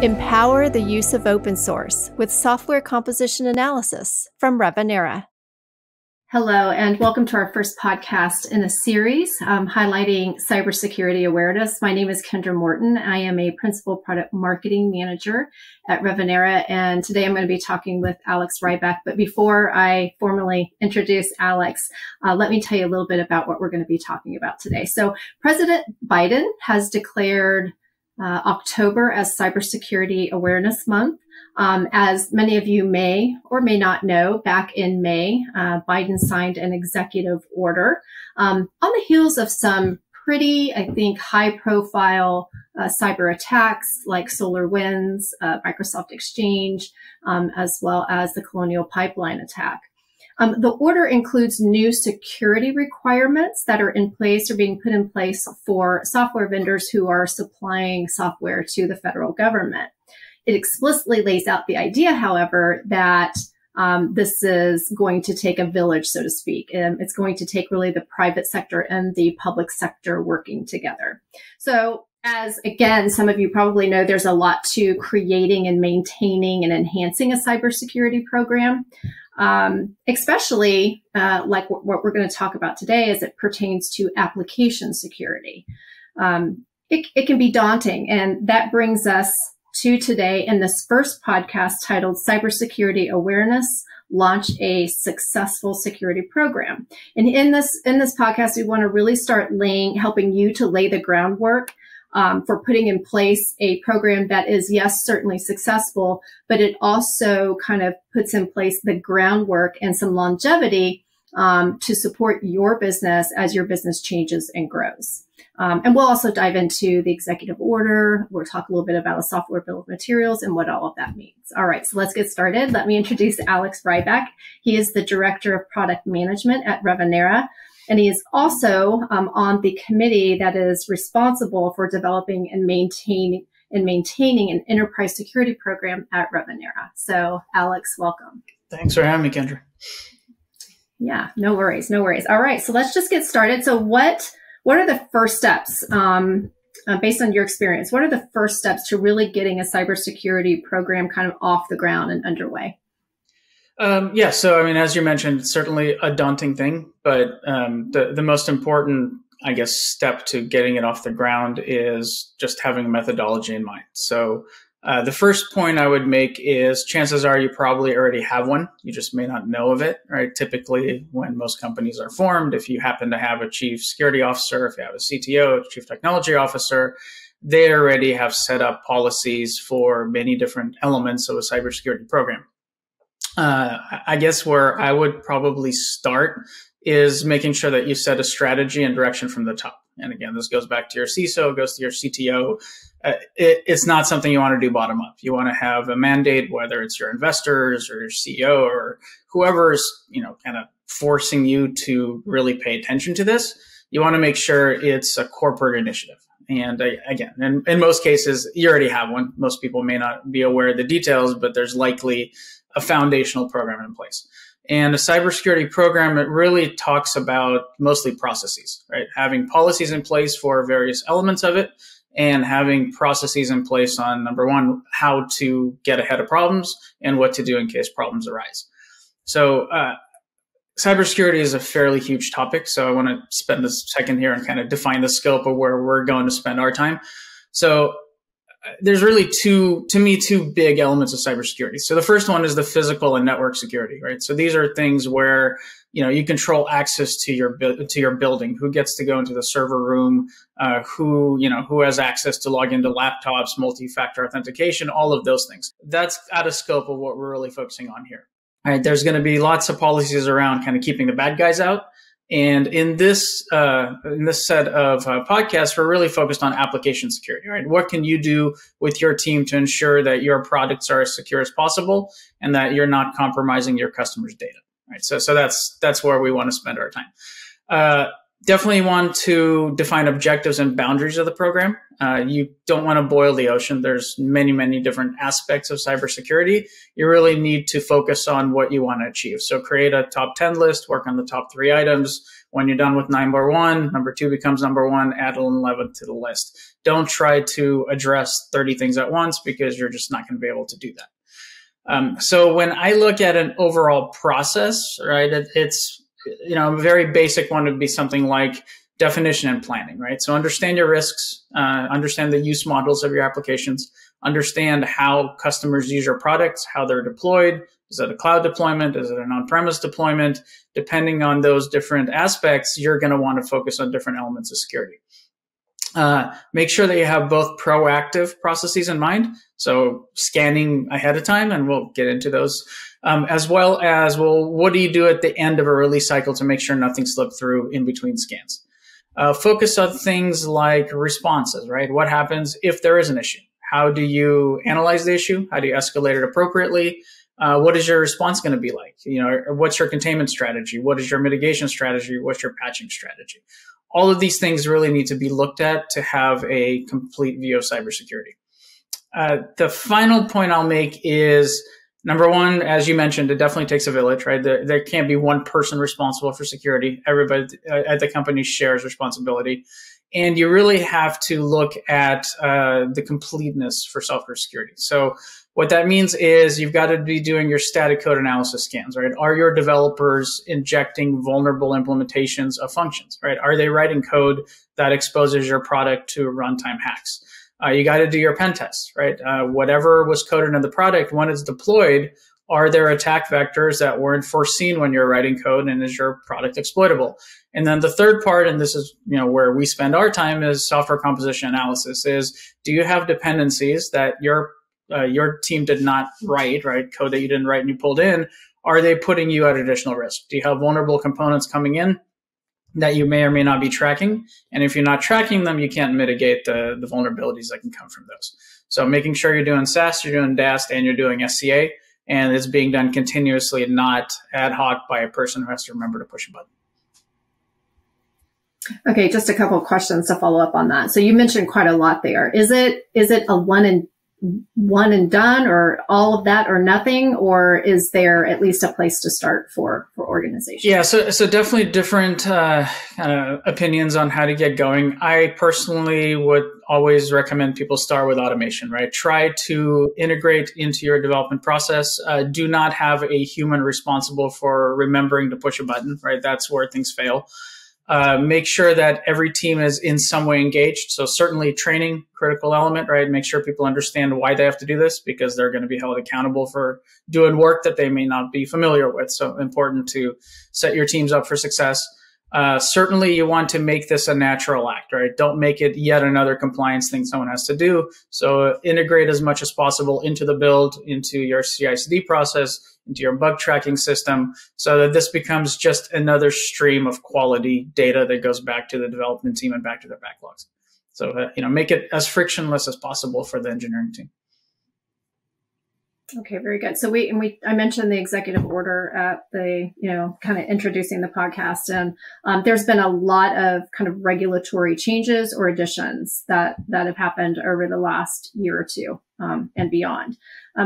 Empower the use of open source with software composition analysis from Revenera. Hello, and welcome to our first podcast in a series highlighting cybersecurity awareness. My name is Kendra Morton. I am a Principal Product Marketing Manager at Revenera, and today I'm going to be talking with Alex Rybak. But before I formally introduce Alex, let me tell you a little bit about what we're going to be talking about today. So President Biden has declared October as Cybersecurity Awareness Month. As many of you may or may not know, back in May, Biden signed an executive order on the heels of some pretty, I think, high-profile cyber attacks like SolarWinds, Microsoft Exchange, as well as the Colonial Pipeline attack. The order includes new security requirements that are in place or being put in place for software vendors who are supplying software to the federal government. It explicitly lays out the idea, however, that this is going to take a village, so to speak. It's going to take really the private sector and the public sector working together. So as, again, some of you probably know, there's a lot to creating and maintaining and enhancing a cybersecurity program, especially like what we're going to talk about today as it pertains to application security. It can be daunting, and that brings us to today in this first podcast titled Cybersecurity Awareness, Launch a Successful Security Program. And in this podcast, we want to really start helping you to lay the groundwork for putting in place a program that is, yes, certainly successful, but it also kind of puts in place the groundwork and some longevity to support your business as your business changes and grows. And we'll also dive into the executive order. We'll talk a little bit about a software bill of materials and what all of that means. All right, so let's get started. Let me introduce Alex Rybak. He is the Director of Product Management at Revenera, and he is also on the committee that is responsible for developing and maintaining an enterprise security program at Revenera. So, Alex, welcome. Thanks for having me, Kendra. Yeah, no worries, no worries. All right, so let's just get started. So what are the first steps, based on your experience, what are the first steps to really getting a cybersecurity program kind of off the ground and underway? Yeah, so I mean, as you mentioned, it's certainly a daunting thing, but the most important, I guess, step to getting it off the ground is just having a methodology in mind. So the first point I would make is chances are you probably already have one. You just may not know of it, right? Typically, when most companies are formed, if you happen to have a chief security officer, if you have a CTO, chief technology officer, they already have set up policies for many different elements of a cybersecurity program. I guess where I would probably start is making sure that you set a strategy and direction from the top. And again, this goes back to your CISO, goes to your CTO. It's not something you want to do bottom up. You want to have a mandate, whether it's your investors or your CEO or whoever's, kind of forcing you to really pay attention to this. You want to make sure it's a corporate initiative. And again, in most cases, you already have one. Most people may not be aware of the details, but there's likely a foundational program in place. And a cybersecurity program, it really talks about mostly processes, right? Having policies in place for various elements of it and having processes in place on, number one, how to get ahead of problems and what to do in case problems arise. So cybersecurity is a fairly huge topic. So I want to spend a second here and kind of define the scope of where we're going to spend our time. So there's really two big elements of cybersecurity. So the first one is the physical and network security, right? So these are things where, you control access to your building, who gets to go into the server room, who has access to log into laptops, multi-factor authentication, all of those things. That's out of scope of what we're really focusing on here. All right, there's going to be lots of policies around kind of keeping the bad guys out. And in this set of podcasts, we're really focused on application security, right? What can you do with your team to ensure that your products are as secure as possible and that you're not compromising your customers' data, right? So that's where we want to spend our time. Definitely want to define objectives and boundaries of the program. You don't want to boil the ocean. There's many, many different aspects of cybersecurity. You really need to focus on what you want to achieve. So create a top 10 list, work on the top 3 items. When you're done with number 1, number 2 becomes number 1, add an 11 to the list. Don't try to address 30 things at once because you're just not going to be able to do that. So when I look at an overall process, right, it's, a very basic one would be something like definition and planning, right? So understand your risks, understand the use models of your applications, understand how customers use your products, how they're deployed. Is it a cloud deployment? Is it an on-premise deployment? Depending on those different aspects, you're going to want to focus on different elements of security. Make sure that you have both proactive processes in mind. So scanning ahead of time, and we'll get into those, as well as, well, what do you do at the end of a release cycle to make sure nothing slipped through in between scans? Focus on things like responses, right? What happens if there is an issue? How do you analyze the issue? How do you escalate it appropriately? What is your response going to be like? What's your containment strategy? What is your mitigation strategy? What's your patching strategy? All of these things really need to be looked at to have a complete view of cybersecurity. The final point I'll make is, number one, as you mentioned, it definitely takes a village, right? There can't be one person responsible for security. Everybody at the company shares responsibility. And you really have to look at the completeness for software security. So what that means is you've got to be doing your static code analysis scans, right? Are your developers injecting vulnerable implementations of functions, right? Are they writing code that exposes your product to runtime hacks? You got to do your pen tests, right? Whatever was coded in the product, when it's deployed, are there attack vectors that weren't foreseen when you're writing code, and is your product exploitable? And then the third part, and this is where we spend our time, is software composition analysis. Is, do you have dependencies that your team did not write, right? Code that you didn't write and you pulled in. Are they putting you at additional risk? Do you have vulnerable components coming in that you may or may not be tracking? And if you're not tracking them, you can't mitigate the vulnerabilities that can come from those. So making sure you're doing SAST, you're doing DAST, and you're doing SCA, and it's being done continuously, not ad hoc by a person who has to remember to push a button. Okay, just a couple of questions to follow up on that. So you mentioned quite a lot there. Is it a one and done, or all of that or nothing, or is there at least a place to start for organizations? Yeah, so definitely different opinions on how to get going. I personally would always recommend people start with automation, right? Try to integrate into your development process. Do not have a human responsible for remembering to push a button, right? That's where things fail. Make sure that every team is in some way engaged. So certainly training, critical element, right? Make sure people understand why they have to do this, because they're going to be held accountable for doing work that they may not be familiar with. So important to set your teams up for success. Certainly you want to make this a natural act, right? Don't make it yet another compliance thing someone has to do. So integrate as much as possible into the build, into your CI/CD process, into your bug tracking system, so that this becomes just another stream of quality data that goes back to the development team and back to their backlogs. So, make it as frictionless as possible for the engineering team. Okay, very good. So I mentioned the executive order at the, kind of introducing the podcast, and there's been a lot of kind of regulatory changes or additions that have happened over the last year or two and beyond.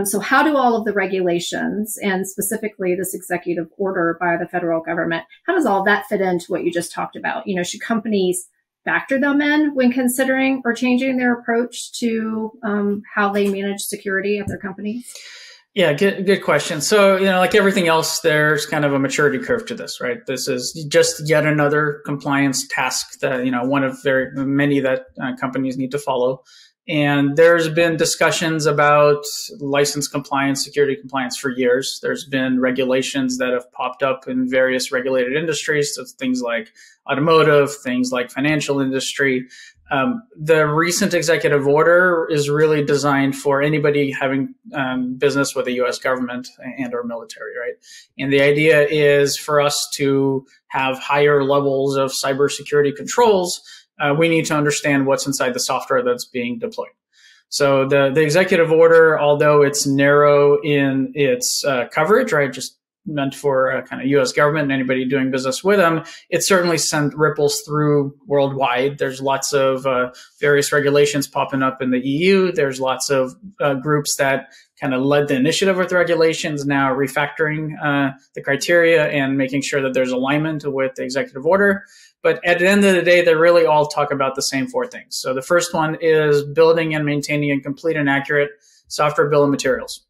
So how do all of the regulations, and specifically this executive order by the federal government, how does all that fit into what you just talked about? Should companies factor them in when considering or changing their approach to how they manage security at their companies? Yeah, good question. So, like everything else, there's kind of a maturity curve to this, right? This is just yet another compliance task that, one of very many that companies need to follow. And there's been discussions about license compliance, security compliance for years. There's been regulations that have popped up in various regulated industries, so things like automotive, things like financial industry. The recent executive order is really designed for anybody having business with the U.S. government and or military, right? And the idea is for us to have higher levels of cybersecurity controls. We need to understand what's inside the software that's being deployed. So the executive order, although it's narrow in its coverage, right, just meant for kind of U.S. government and anybody doing business with them, it certainly sent ripples through worldwide. There's lots of various regulations popping up in the EU. There's lots of groups that kind of led the initiative with regulations, now refactoring the criteria and making sure that there's alignment with the executive order. But at the end of the day, they really all talk about the same four things. So the first one is building and maintaining a complete and accurate software bill of materials.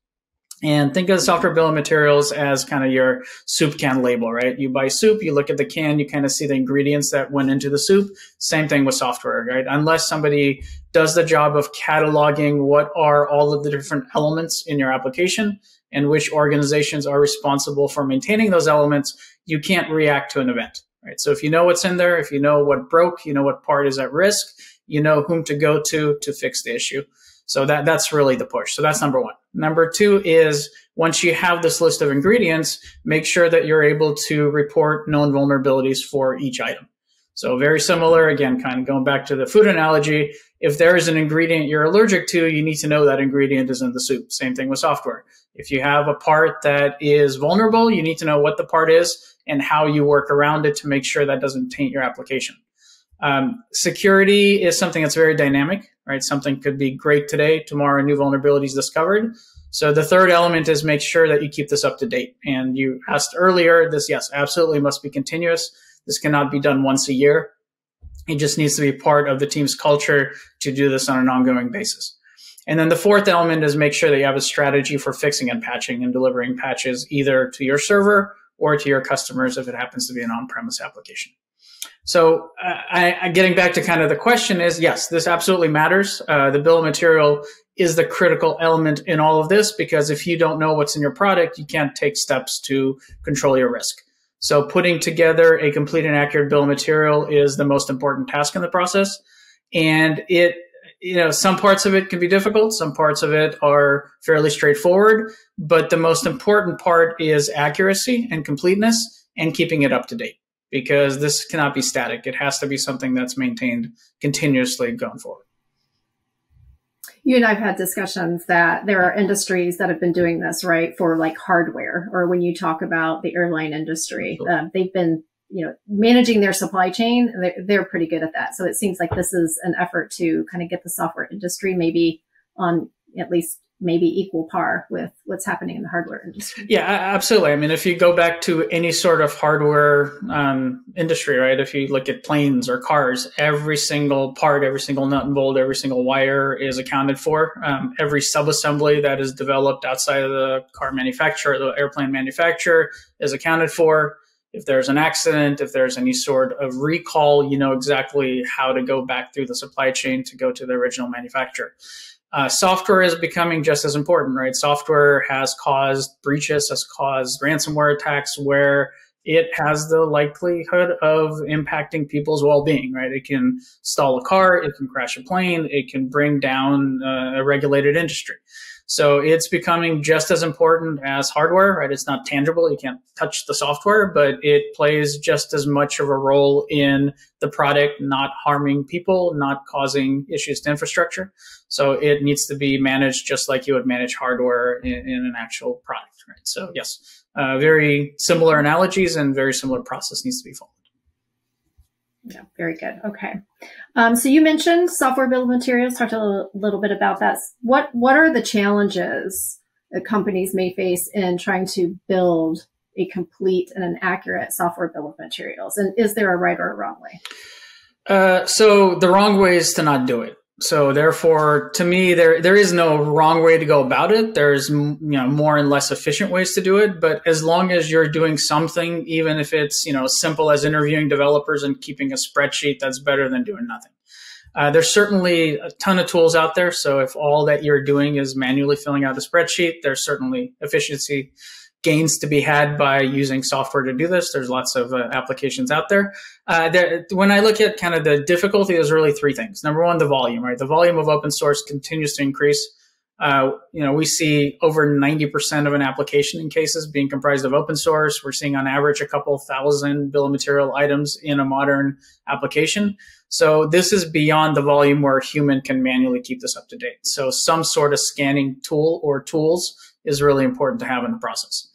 And think of the software bill of materials as kind of your soup can label, right? You buy soup, you look at the can, you kind of see the ingredients that went into the soup. Same thing with software, right? Unless somebody does the job of cataloging what are all of the different elements in your application and which organizations are responsible for maintaining those elements, you can't react to an event, right? So if you know what's in there, if you know what broke, you know what part is at risk, you know whom to go to fix the issue. So that's really the push. So that's number one. Number two is once you have this list of ingredients, make sure that you're able to report known vulnerabilities for each item. So very similar, again, kind of going back to the food analogy. If there is an ingredient you're allergic to, you need to know that ingredient is in the soup. Same thing with software. If you have a part that is vulnerable, you need to know what the part is and how you work around it to make sure that doesn't taint your application. Security is something that's very dynamic, right? Something could be great today, tomorrow a new vulnerability is discovered. So the third element is make sure that you keep this up to date. And you asked earlier, this, yes, absolutely must be continuous. This cannot be done once a year. It just needs to be part of the team's culture to do this on an ongoing basis. And then the fourth element is make sure that you have a strategy for fixing and patching and delivering patches either to your server or to your customers if it happens to be an on-premise application. So getting back to kind of the question is, yes, this absolutely matters. The bill of material is the critical element in all of this because if you don't know what's in your product, you can't take steps to control your risk. So putting together a complete and accurate bill of material is the most important task in the process. And some parts of it can be difficult. Some parts of it are fairly straightforward. But the most important part is accuracy and completeness and keeping it up to date. Because this cannot be static. It has to be something that's maintained continuously going forward. You and I have had discussions that there are industries that have been doing this, right, for like hardware, or when you talk about the airline industry, they've been, managing their supply chain. They're pretty good at that. So it seems like this is an effort to kind of get the software industry maybe on at least maybe equal par with what's happening in the hardware industry. Yeah, absolutely. I mean, if you go back to any sort of hardware industry, right? If you look at planes or cars, every single part, every single nut and bolt, every single wire is accounted for. Every subassembly that is developed outside of the car manufacturer, the airplane manufacturer is accounted for. If there's an accident, if there's any sort of recall, you know exactly how to go back through the supply chain to go to the original manufacturer. Software is becoming just as important, right? Software has caused breaches, has caused ransomware attacks where it has the likelihood of impacting people's well-being, right? It can stall a car, it can crash a plane, it can bring down a regulated industry. So it's becoming just as important as hardware, right? It's not tangible. You can't touch the software, but it plays just as much of a role in the product not harming people, not causing issues to infrastructure. So it needs to be managed just like you would manage hardware in an actual product, right? So yes, very similar analogies and very similar process needs to be followed. Yeah, very good. Okay. So you mentioned software bill of materials, talked a little bit about that. What are the challenges that companies may face in trying to build a complete and an accurate software bill of materials? And is there a right or a wrong way? So the wrong way is to not do it. So therefore, to me, there is no wrong way to go about it. There's more and less efficient ways to do it. But as long as you're doing something, even if it's as simple as interviewing developers and keeping a spreadsheet, that's better than doing nothing. There's certainly a ton of tools out there. So if all that you're doing is manually filling out the spreadsheet, there's certainly efficiency gains to be had by using software to do this. There's lots of applications out there. When I look at kind of the difficulty, there's really three things. Number one, the volume, right? The volume of open source continues to increase. We see over 90% of an application in cases being comprised of open source. We're seeing on average a couple thousand bill of material items in a modern application. So this is beyond the volume where a human can manually keep this up to date. So some sort of scanning tool or tools is really important to have in the process.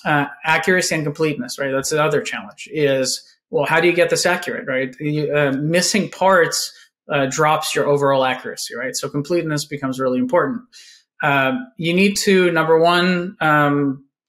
Accuracy and completeness, right? That's the other challenge is, well, how do you get this accurate, right? Missing parts drops your overall accuracy, right? So completeness becomes really important. You need to, number one,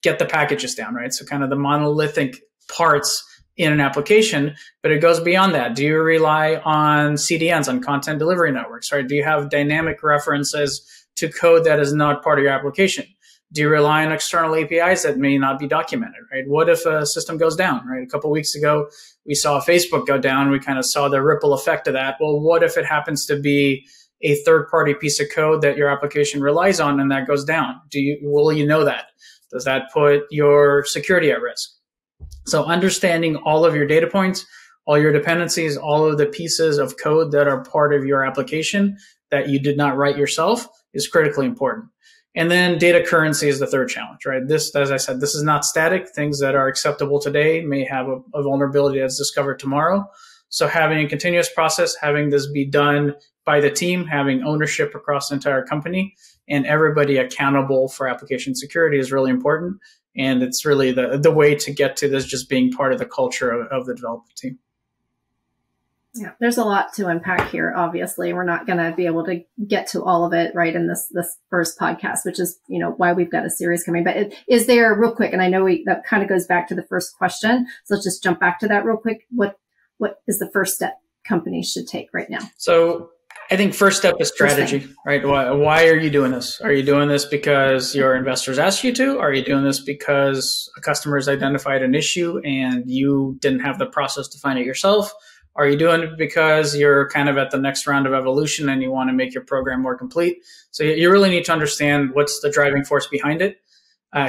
get the packages down, right? So kind of the monolithic parts in an application, but it goes beyond that. Do you rely on CDNs, on content delivery networks, right? Do you have dynamic references to code that is not part of your application? Do you rely on external APIs that may not be documented, right? What if a system goes down, right? A couple of weeks ago, we saw Facebook go down. We kind of saw the ripple effect of that. Well, what if it happens to be a third-party piece of code that your application relies on and that goes down? Will you know that? Does that put your security at risk? So understanding all of your data points, all your dependencies, all of the pieces of code that are part of your application that you did not write yourself is critically important. And then data currency is the third challenge, right? This, as I said, this is not static. Things that are acceptable today may have a vulnerability that's discovered tomorrow. So having a continuous process, having this be done by the team, having ownership across the entire company, and everybody accountable for application security is really important. And it's really the way to get to this just being part of the culture of the development team. Yeah, there's a lot to unpack here. Obviously, we're not going to be able to get to all of it right in this first podcast, which is, why we've got a series coming. But is there, real quick, and I know that kind of goes back to the first question, so let's just jump back to that real quick. What is the first step companies should take right now? So I think first step is strategy, right? Why are you doing this? Are you doing this because your investors asked you to? Are you doing this because a customer has identified an issue and you didn't have the process to find it yourself? Are you doing it because you're kind of at the next round of evolution and you want to make your program more complete? So you really need to understand what's the driving force behind it.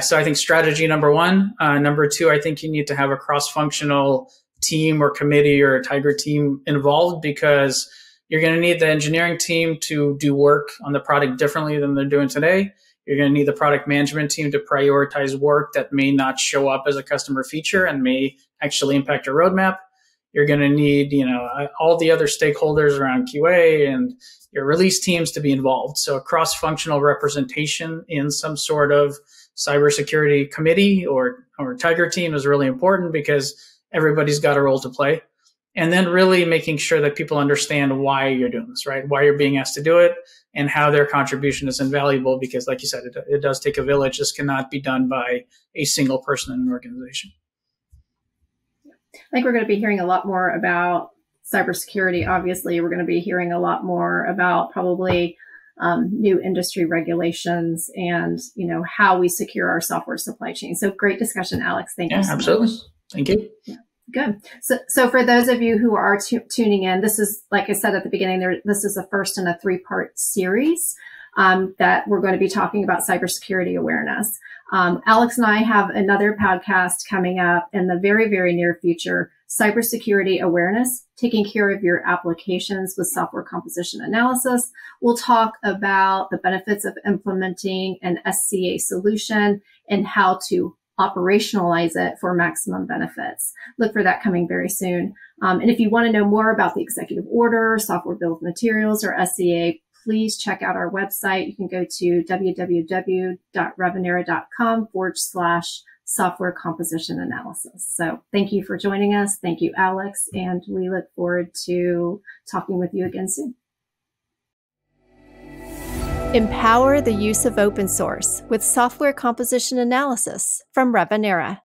So I think strategy, number one. Number two, I think you need to have a cross-functional team or committee or a Tiger team involved, because you're going to need the engineering team to do work on the product differently than they're doing today. You're going to need the product management team to prioritize work that may not show up as a customer feature and may actually impact your roadmap. You're going to need, all the other stakeholders around QA and your release teams to be involved. So a cross-functional representation in some sort of cybersecurity committee or Tiger team is really important, because everybody's got a role to play. And then really making sure that people understand why you're doing this, right? Why you're being asked to do it and how their contribution is invaluable, because like you said, it does take a village. This cannot be done by a single person in an organization. I think we're going to be hearing a lot more about cybersecurity. Obviously, we're going to be hearing a lot more about probably new industry regulations and, how we secure our software supply chain. So great discussion, Alex. Thank you so absolutely. much. Thank you. Yeah, good. So for those of you who are tuning in, this is, like I said at the beginning, this is the first in a 3-part series that we're going to be talking about cybersecurity awareness. Alex and I have another podcast coming up in the very, very near future, Cybersecurity Awareness, taking care of your applications with software composition analysis. We'll talk about the benefits of implementing an SCA solution and how to operationalize it for maximum benefits. Look for that coming very soon. And if you want to know more about the executive order, software bill of materials, or SCA, please check out our website. You can go to www.revenera.com/software composition analysis. So thank you for joining us. Thank you, Alex. And we look forward to talking with you again soon. Empower the use of open source with software composition analysis from Revenera.